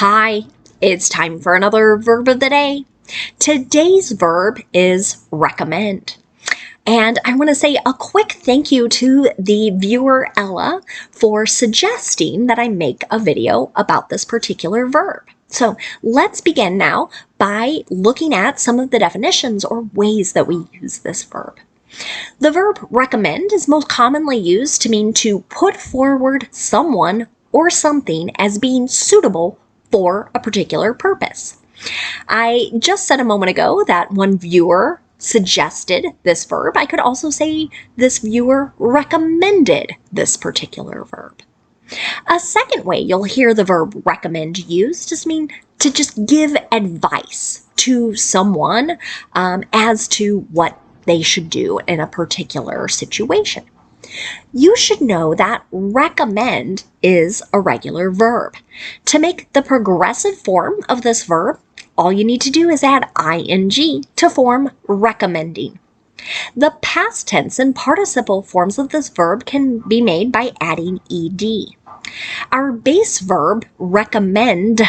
Hi, it's time for another verb of the day. Today's verb is recommend. And I want to say a quick thank you to the viewer Ella for suggesting that I make a video about this particular verb. So let's begin now by looking at some of the definitions or ways that we use this verb. The verb recommend is most commonly used to mean to put forward someone or something as being suitable for a particular purpose. I just said a moment ago that one viewer suggested this verb. I could also say this viewer recommended this particular verb. A second way you'll hear the verb recommend used just mean to just give advice to someone as to what they should do in a particular situation. You should know that recommend is a regular verb. To make the progressive form of this verb, all you need to do is add ing to form recommending. The past tense and participle forms of this verb can be made by adding ed. Our base verb recommend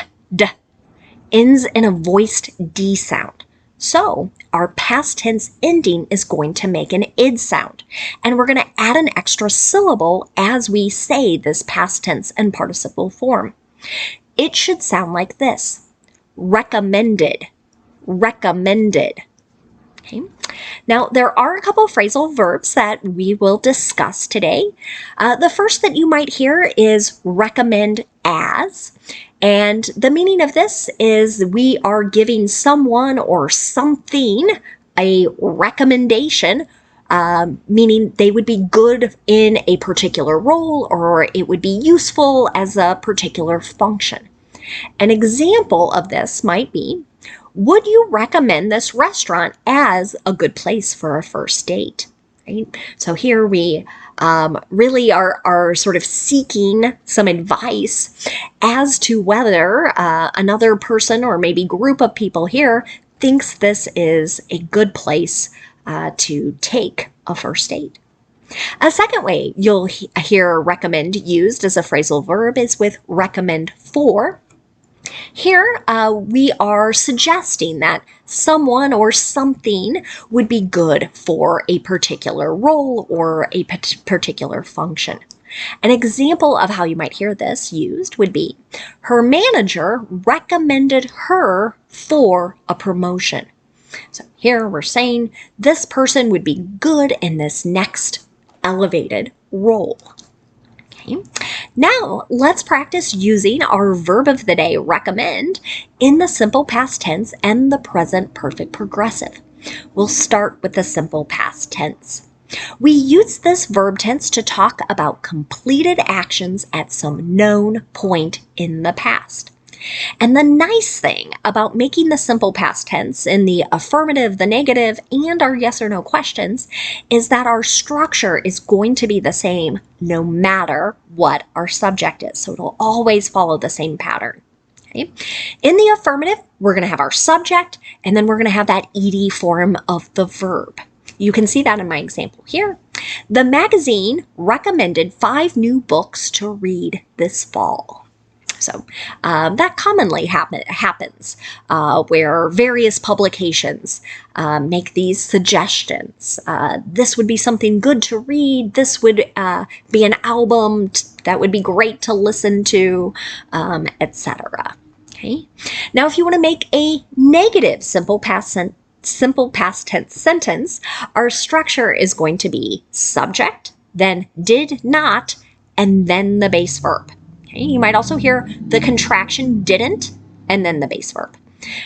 ends in a voiced d sound. So our past tense ending is going to make an id sound, and we're going to add an extra syllable as we say this past tense and participle form. It should sound like this: recommended, recommended. Okay. Now, there are a couple of phrasal verbs that we will discuss today. The first that you might hear is recommend as. And the meaning of this is we are giving someone or something a recommendation, meaning they would be good in a particular role or it would be useful as a particular function. An example of this might be, would you recommend this restaurant as a good place for a first date? Right? So here we really are sort of seeking some advice as to whether another person or maybe group of people here thinks this is a good place to take a first date. A second way you'll hear recommend used as a phrasal verb is with recommend for. Here, we are suggesting that someone or something would be good for a particular role or a particular function. An example of how you might hear this used would be, her manager recommended her for a promotion. So here we're saying this person would be good in this next elevated role. Okay. Now, let's practice using our verb of the day, recommend, in the simple past tense and the present perfect progressive. We'll start with the simple past tense. We use this verb tense to talk about completed actions at some known point in the past. And the nice thing about making the simple past tense in the affirmative, the negative, and our yes or no questions is that our structure is going to be the same no matter what our subject is. So it'll always follow the same pattern. Okay? In the affirmative, we're going to have our subject, and then we're going to have that ed form of the verb. You can see that in my example here. The magazine recommended 5 new books to read this fall. So that commonly happens where various publications make these suggestions. This would be something good to read. This would be an album that would be great to listen to, etc. Okay. Now, if you want to make a negative simple past tense sentence, our structure is going to be subject, then did not, and then the base verb. Okay, you might also hear the contraction didn't and then the base verb.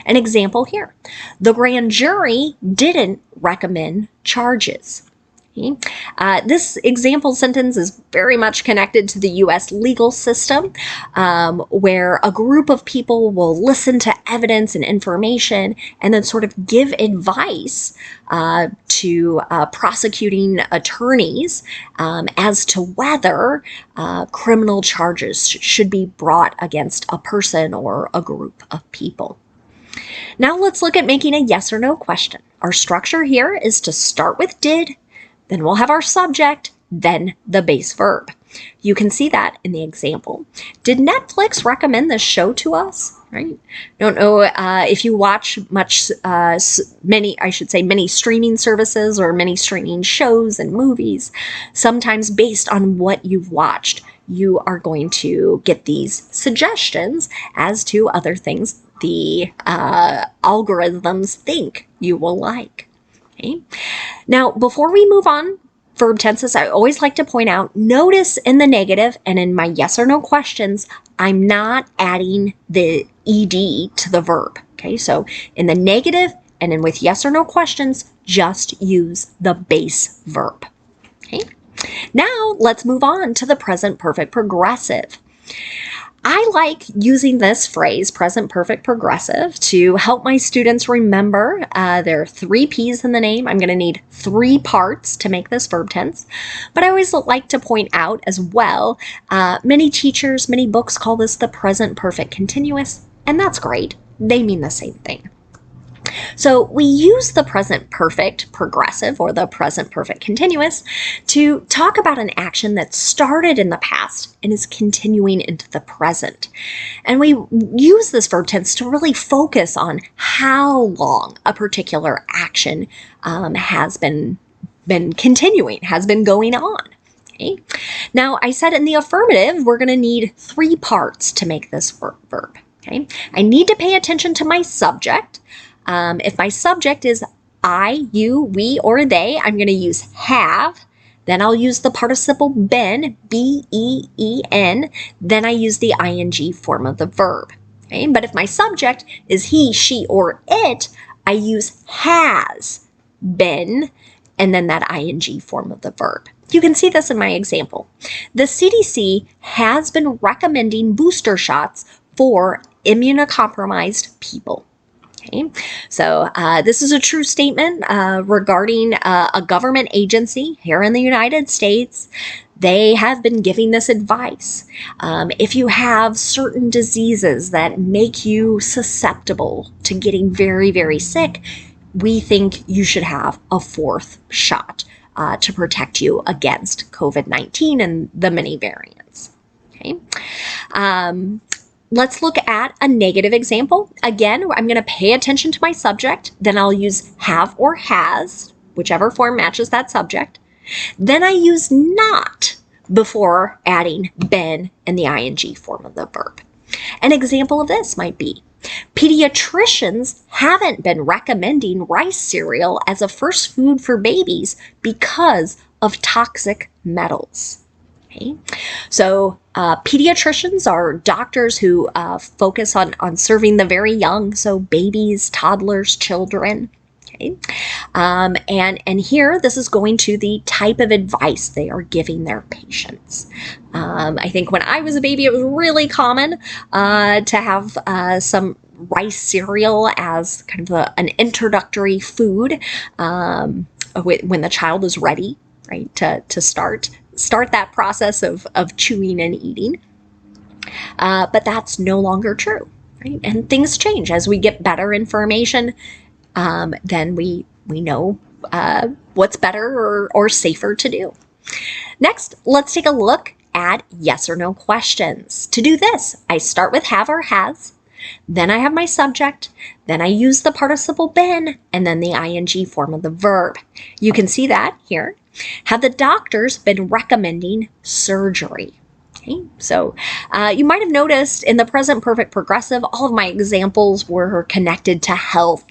An example here, the grand jury didn't recommend charges. Okay. This example sentence is very much connected to the U.S. legal system, where a group of people will listen to evidence and information and then sort of give advice to prosecuting attorneys as to whether criminal charges should be brought against a person or a group of people. Now let's look at making a yes or no question. Our structure here is to start with did, then we'll have our subject, then the base verb. You can see that in the example. Did Netflix recommend this show to us? Right? Don't know if you watch many streaming services or many streaming shows and movies. Sometimes based on what you've watched, you are going to get these suggestions as to other things the algorithms think you will like. Okay? Now, before we move on, verb tenses, I always like to point out, notice in the negative and in my yes or no questions, I'm not adding the ed to the verb. Okay, so in the negative and in with yes or no questions, just use the base verb. Okay, now let's move on to the present perfect progressive. I like using this phrase, present perfect progressive, to help my students remember there are 3 P's in the name. I'm going to need 3 parts to make this verb tense. But I always like to point out as well, many teachers, many books call this the present perfect continuous, and that's great. They mean the same thing. So we use the present perfect progressive or the present perfect continuous to talk about an action that started in the past and is continuing into the present. And we use this verb tense to really focus on how long a particular action has been continuing, has been going on. Okay. Now, I said in the affirmative, we're going to need 3 parts to make this verb. Okay. I need to pay attention to my subject. If my subject is I, you, we, or they, I'm going to use have. Then I'll use the participle been, B-E-E-N. Then I use the ing form of the verb. Okay? But if my subject is he, she, or it, I use has been, and then that ing form of the verb. You can see this in my example. The CDC has been recommending booster shots for immunocompromised people. Okay. So this is a true statement regarding a government agency here in the United States. They have been giving this advice. If you have certain diseases that make you susceptible to getting very, very sick, we think you should have a 4th shot to protect you against COVID-19 and the many variants. Okay. Let's look at a negative example. Again, I'm going to pay attention to my subject. Then I'll use have or has, whichever form matches that subject. Then I use not before adding been and the ing form of the verb. An example of this might be, pediatricians haven't been recommending rice cereal as a first food for babies because of toxic metals. Okay. So pediatricians are doctors who focus on serving the very young, so babies, toddlers, children. Okay. And here, this is going to the type of advice they are giving their patients. I think when I was a baby, it was really common to have some rice cereal as kind of an introductory food when the child is ready, right, to start that process of chewing and eating. But that's no longer true, right? And things change as we get better information. Then we know what's better or safer to do. Next, let's take a look at yes or no questions. To do this, I start with have or has. Then I have my subject, then I use the participle been, and then the ing form of the verb. You can see that here. Have the doctors been recommending surgery? Okay, so you might have noticed in the present perfect progressive, all of my examples were connected to health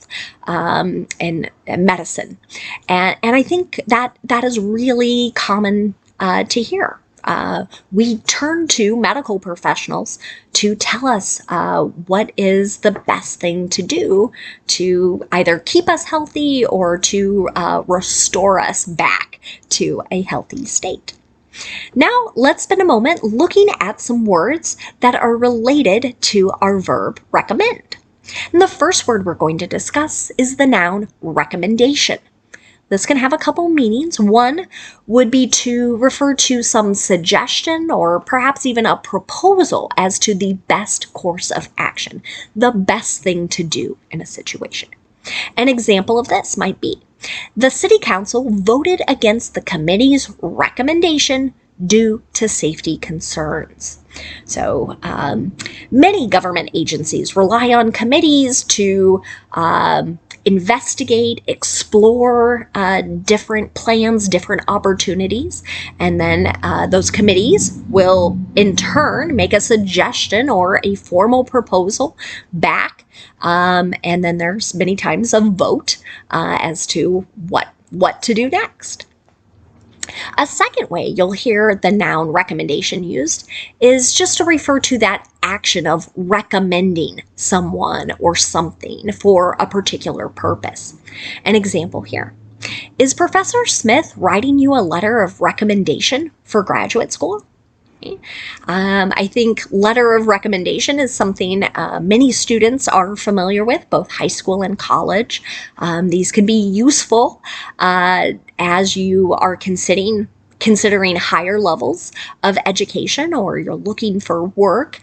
and medicine. And I think that is really common to hear. We turn to medical professionals to tell us what is the best thing to do to either keep us healthy or to restore us back to a healthy state. Now, let's spend a moment looking at some words that are related to our verb recommend. And the first word we're going to discuss is the noun recommendation. This can have a couple meanings. One would be to refer to some suggestion or perhaps even a proposal as to the best course of action, the best thing to do in a situation. An example of this might be, The City Council voted against the committee's recommendation due to safety concerns. So many government agencies rely on committees to investigate, explore different plans, different opportunities, and then those committees will in turn make a suggestion or a formal proposal back, and then there's many times a vote as to what to do next. A second way you'll hear the noun recommendation used is just to refer to that action of recommending someone or something for a particular purpose. An example here. Is Professor Smith writing you a letter of recommendation for graduate school? I think letter of recommendation is something many students are familiar with, both high school and college. These can be useful as you are considering higher levels of education, or you're looking for work.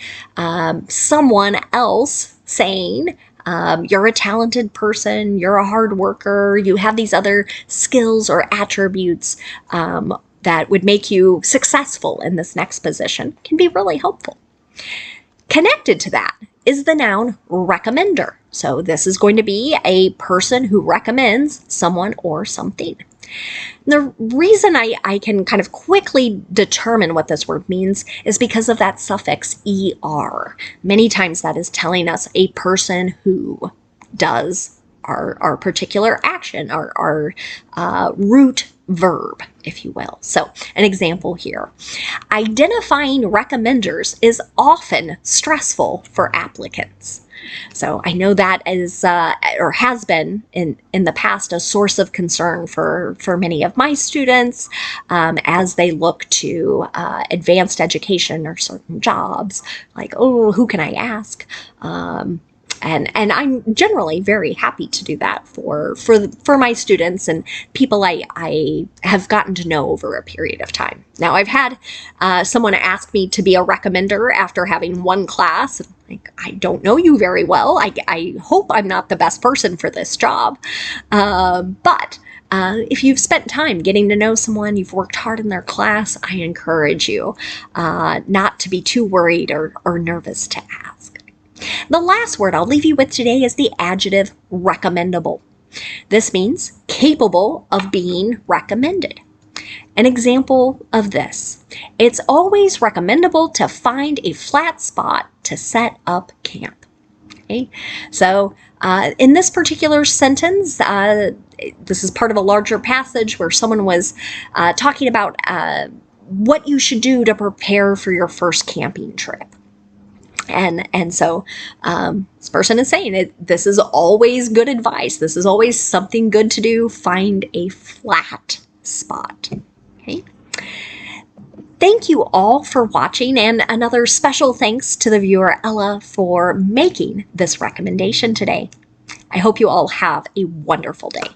Someone else saying, you're a talented person, you're a hard worker, you have these other skills or attributes that would make you successful in this next position can be really helpful. Connected to that is the noun recommender. So this is going to be a person who recommends someone or something. The reason I can kind of quickly determine what this word means is because of that suffix er. Many times that is telling us a person who does our particular action, our root verb, if you will. So an example here. Identifying recommenders is often stressful for applicants. So I know that is or has been in the past a source of concern for many of my students as they look to advanced education or certain jobs. Like, oh, who can I ask? And I'm generally very happy to do that for my students and people I have gotten to know over a period of time. Now, I've had someone ask me to be a recommender after having one class. Like, I don't know you very well. I hope I'm not the best person for this job. But if you've spent time getting to know someone, you've worked hard in their class, I encourage you not to be too worried or nervous to ask. The last word I'll leave you with today is the adjective recommendable. This means capable of being recommended. An example of this: it's always recommendable to find a flat spot to set up camp. Okay? So in this particular sentence, this is part of a larger passage where someone was talking about what you should do to prepare for your first camping trip. And so this person is saying this is always good advice. This is always something good to do. Find a flat spot. Okay. Thank you all for watching, and another special thanks to the viewer Ella for making this recommendation today. I hope you all have a wonderful day.